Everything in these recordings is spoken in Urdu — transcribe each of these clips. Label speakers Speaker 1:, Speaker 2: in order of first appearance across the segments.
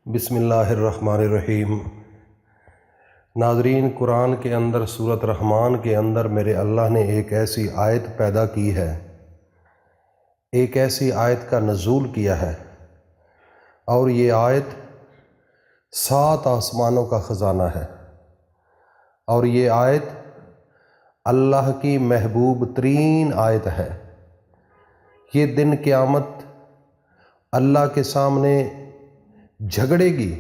Speaker 1: بسم اللہ الرحمن الرحیم۔ ناظرین، قرآن کے اندر سورۃ رحمان کے اندر میرے اللہ نے ایک ایسی آیت پیدا کی ہے، ایک ایسی آیت کا نزول کیا ہے، اور یہ آیت 7 آسمانوں کا خزانہ ہے، اور یہ آیت اللہ کی محبوب ترین آیت ہے۔ یہ دن قیامت اللہ کے سامنے جھگڑے گی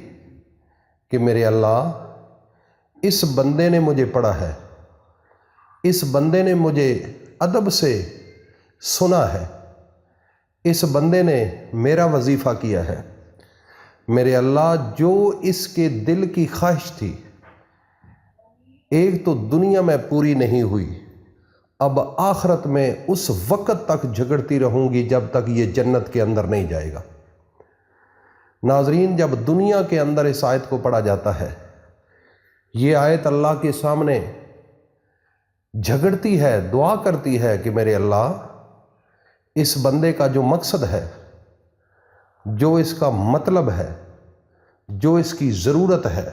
Speaker 1: کہ میرے اللہ، اس بندے نے مجھے پڑھا ہے، اس بندے نے مجھے ادب سے سنا ہے، اس بندے نے میرا وظیفہ کیا ہے۔ میرے اللہ، جو اس کے دل کی خواہش تھی، ایک تو دنیا میں پوری نہیں ہوئی، اب آخرت میں اس وقت تک جھگڑتی رہوں گی جب تک یہ جنت کے اندر نہیں جائے گا۔ ناظرین، جب دنیا کے اندر اس آیت کو پڑھا جاتا ہے، یہ آیت اللہ کے سامنے جھگڑتی ہے، دعا کرتی ہے کہ میرے اللہ، اس بندے کا جو مقصد ہے، جو اس کا مطلب ہے، جو اس کی ضرورت ہے،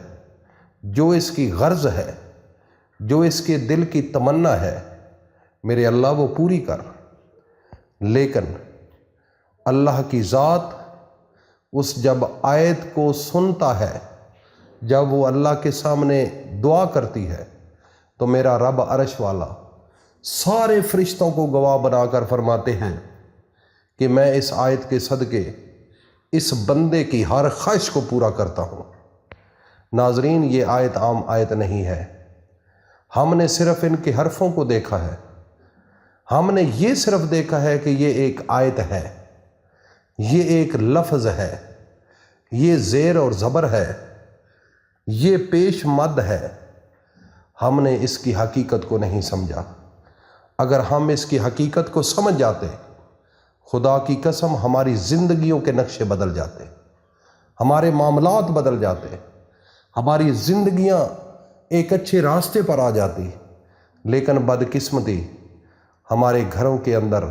Speaker 1: جو اس کی غرض ہے، جو اس کے دل کی تمنا ہے، میرے اللہ وہ پوری کر۔ لیکن اللہ کی ذات اس جب آیت کو سنتا ہے، جب وہ اللہ کے سامنے دعا کرتی ہے، تو میرا رب عرش والا سارے فرشتوں کو گواہ بنا کر فرماتے ہیں کہ میں اس آیت کے صدقے اس بندے کی ہر خواہش کو پورا کرتا ہوں۔ ناظرین، یہ آیت عام آیت نہیں ہے۔ ہم نے صرف ان کے حرفوں کو دیکھا ہے، ہم نے یہ صرف دیکھا ہے کہ یہ ایک آیت ہے، یہ ایک لفظ ہے، یہ زیر اور زبر ہے، یہ پیش مد ہے۔ ہم نے اس کی حقیقت کو نہیں سمجھا۔ اگر ہم اس کی حقیقت کو سمجھ جاتے، خدا کی قسم ہماری زندگیوں کے نقشے بدل جاتے، ہمارے معاملات بدل جاتے، ہماری زندگیاں ایک اچھے راستے پر آ جاتی۔ لیکن بدقسمتی، ہمارے گھروں کے اندر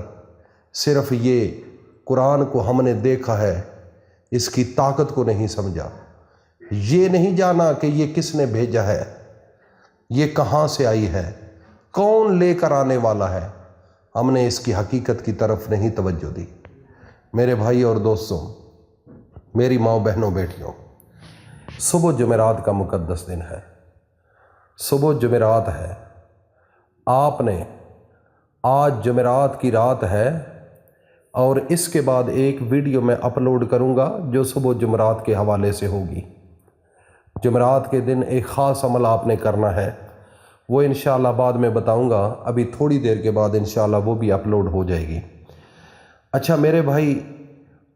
Speaker 1: صرف یہ قرآن کو ہم نے دیکھا ہے، اس کی طاقت کو نہیں سمجھا، یہ نہیں جانا کہ یہ کس نے بھیجا ہے، یہ کہاں سے آئی ہے، کون لے کر آنے والا ہے۔ ہم نے اس کی حقیقت کی طرف نہیں توجہ دی۔ میرے بھائی اور دوستوں، میری ماں بہنوں بیٹیوں، صبح جمعرات کا مقدس دن ہے، صبح جمعرات ہے۔ آپ نے آج جمعرات کی رات ہے، اور اس کے بعد ایک ویڈیو میں اپلوڈ کروں گا جو صبح جمعرات کے حوالے سے ہوگی۔ جمعرات کے دن ایک خاص عمل آپ نے کرنا ہے، وہ انشاءاللہ بعد میں بتاؤں گا، ابھی تھوڑی دیر کے بعد انشاءاللہ وہ بھی اپلوڈ ہو جائے گی۔ اچھا میرے بھائی،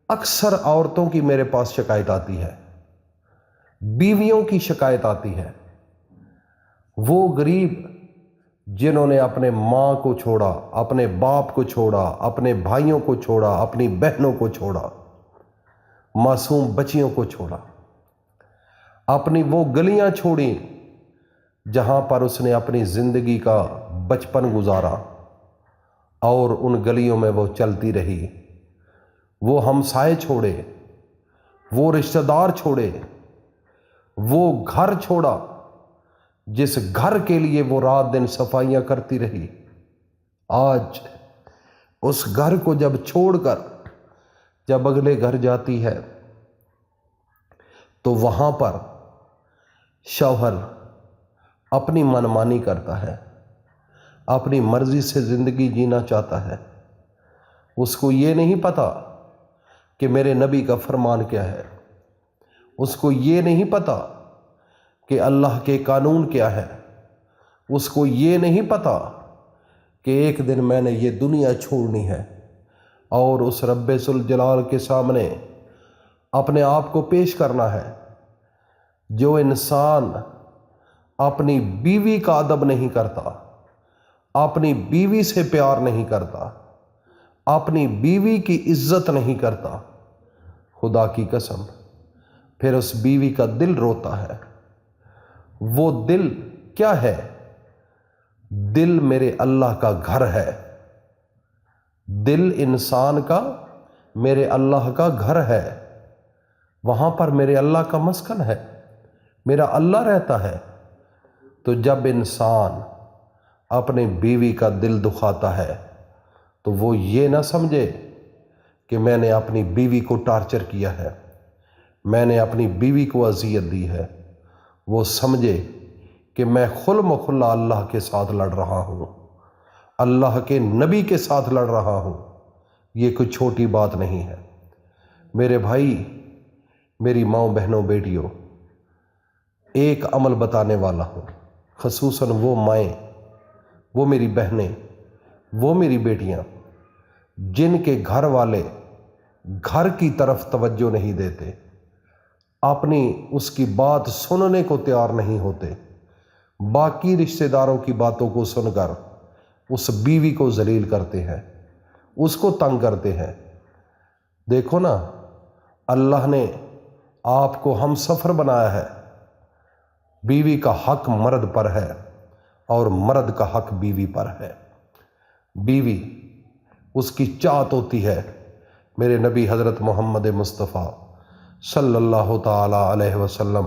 Speaker 1: اکثر عورتوں کی میرے پاس شکایت آتی ہے، بیویوں کی شکایت آتی ہے، وہ غریب جنہوں نے اپنے ماں کو چھوڑا، اپنے باپ کو چھوڑا، اپنے بھائیوں کو چھوڑا، اپنی بہنوں کو چھوڑا، معصوم بچیوں کو چھوڑا، اپنی وہ گلیاں چھوڑیں جہاں پر اس نے اپنی زندگی کا بچپن گزارا، اور ان گلیوں میں وہ چلتی رہی، وہ ہمسائے چھوڑے، وہ رشتہ دار چھوڑے، وہ گھر چھوڑا جس گھر کے لیے وہ رات دن صفائیاں کرتی رہی۔ آج اس گھر کو جب چھوڑ کر جب اگلے گھر جاتی ہے، تو وہاں پر شوہر اپنی منمانی کرتا ہے، اپنی مرضی سے زندگی جینا چاہتا ہے۔ اس کو یہ نہیں پتا کہ میرے نبی کا فرمان کیا ہے، اس کو یہ نہیں پتا کہ اللہ کے قانون کیا ہے، اس کو یہ نہیں پتا کہ ایک دن میں نے یہ دنیا چھوڑنی ہے، اور اس رب ذوالجلال کے سامنے اپنے آپ کو پیش کرنا ہے۔ جو انسان اپنی بیوی کا ادب نہیں کرتا، اپنی بیوی سے پیار نہیں کرتا، اپنی بیوی کی عزت نہیں کرتا، خدا کی قسم پھر اس بیوی کا دل روتا ہے۔ وہ دل کیا ہے؟ دل میرے اللہ کا گھر ہے، دل انسان کا میرے اللہ کا گھر ہے۔ وہاں پر میرے اللہ کا مسکن ہے، میرا اللہ رہتا ہے۔ تو جب انسان اپنے بیوی کا دل دکھاتا ہے تو وہ یہ نہ سمجھے کہ میں نے اپنی بیوی کو ٹارچر کیا ہے، میں نے اپنی بیوی کو اذیت دی ہے۔ وہ سمجھے کہ میں خل مخلا اللہ کے ساتھ لڑ رہا ہوں، اللہ کے نبی کے ساتھ لڑ رہا ہوں۔ یہ کوئی چھوٹی بات نہیں ہے۔ میرے بھائی، میری ماؤں، بہنوں، بیٹیوں، ایک عمل بتانے والا ہوں، خصوصاً وہ مائیں، وہ میری بہنیں، وہ میری بیٹیاں جن کے گھر والے گھر کی طرف توجہ نہیں دیتے، اپنی اس کی بات سننے کو تیار نہیں ہوتے، باقی رشتہ داروں کی باتوں کو سن کر اس بیوی کو ذلیل کرتے ہیں، اس کو تنگ کرتے ہیں۔ دیکھو نا، اللہ نے آپ کو ہم سفر بنایا ہے۔ بیوی کا حق مرد پر ہے اور مرد کا حق بیوی پر ہے۔ بیوی، اس کی چاہت ہوتی ہے۔ میرے نبی حضرت محمد مصطفیٰ صلی اللہ تعالی علیہ وسلم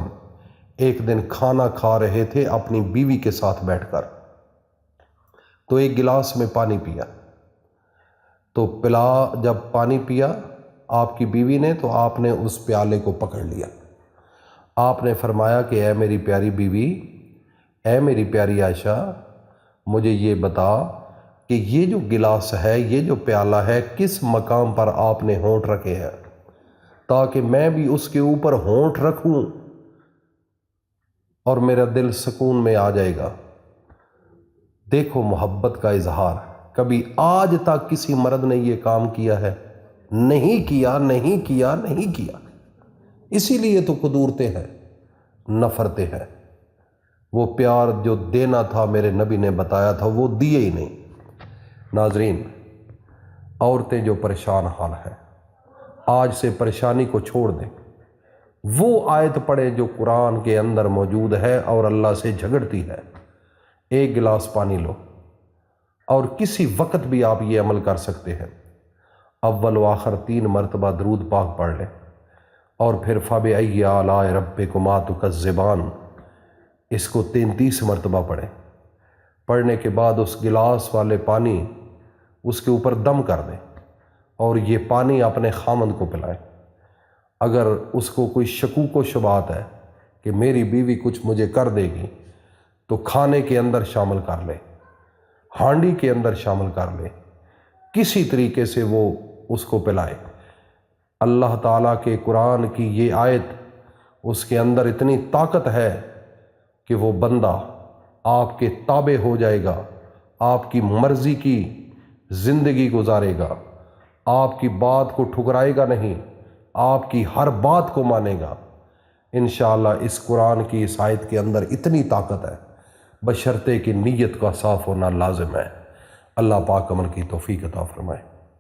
Speaker 1: ایک دن کھانا کھا رہے تھے اپنی بیوی کے ساتھ بیٹھ کر، تو ایک گلاس میں پانی پیا، تو جب پانی پیا آپ کی بیوی نے، تو آپ نے اس پیالے کو پکڑ لیا۔ آپ نے فرمایا کہ اے میری پیاری بیوی، اے میری پیاری عائشہ، مجھے یہ بتا کہ یہ جو گلاس ہے، یہ جو پیالہ ہے، کس مقام پر آپ نے ہونٹ رکھے ہیں، تاکہ میں بھی اس کے اوپر ہونٹ رکھوں اور میرا دل سکون میں آ جائے گا۔ دیکھو محبت کا اظہار، کبھی آج تک کسی مرد نے یہ کام کیا ہے؟ نہیں کیا، نہیں کیا، نہیں کیا۔ اسی لیے تو قدورتے ہیں، نفرتیں ہیں۔ وہ پیار جو دینا تھا، میرے نبی نے بتایا تھا، وہ دیے ہی نہیں۔ ناظرین، عورتیں جو پریشان حال ہیں، آج سے پریشانی کو چھوڑ دیں، وہ آیت پڑھیں جو قرآن کے اندر موجود ہے اور اللہ سے جھگڑتی ہے۔ ایک گلاس پانی لو، اور کسی وقت بھی آپ یہ عمل کر سکتے ہیں۔ اول و آخر 3 مرتبہ درود پاک پڑھ لیں، اور پھر فَبِأَيِّ آلَاءِ رَبِّكُمَا تُكَذِّبَانِ اس کو 33 مرتبہ پڑھیں۔ پڑھنے کے بعد اس گلاس والے پانی اس کے اوپر دم کر دیں، اور یہ پانی اپنے خامند کو پلائیں۔ اگر اس کو کوئی شکوک و شبہات ہے کہ میری بیوی کچھ مجھے کر دے گی، تو کھانے کے اندر شامل کر لے، ہانڈی کے اندر شامل کر لے، کسی طریقے سے وہ اس کو پلائے۔ اللہ تعالیٰ کے قرآن کی یہ آیت، اس کے اندر اتنی طاقت ہے کہ وہ بندہ آپ کے تابع ہو جائے گا، آپ کی مرضی کی زندگی گزارے گا، آپ کی بات کو ٹھکرائے گا نہیں، آپ کی ہر بات کو مانے گا۔ انشاءاللہ اس قرآن کی اس آیت کے اندر اتنی طاقت ہے، بشرطے کہ نیت کا صاف ہونا لازم ہے۔ اللہ پاک عمل کی توفیق عطا فرمائے۔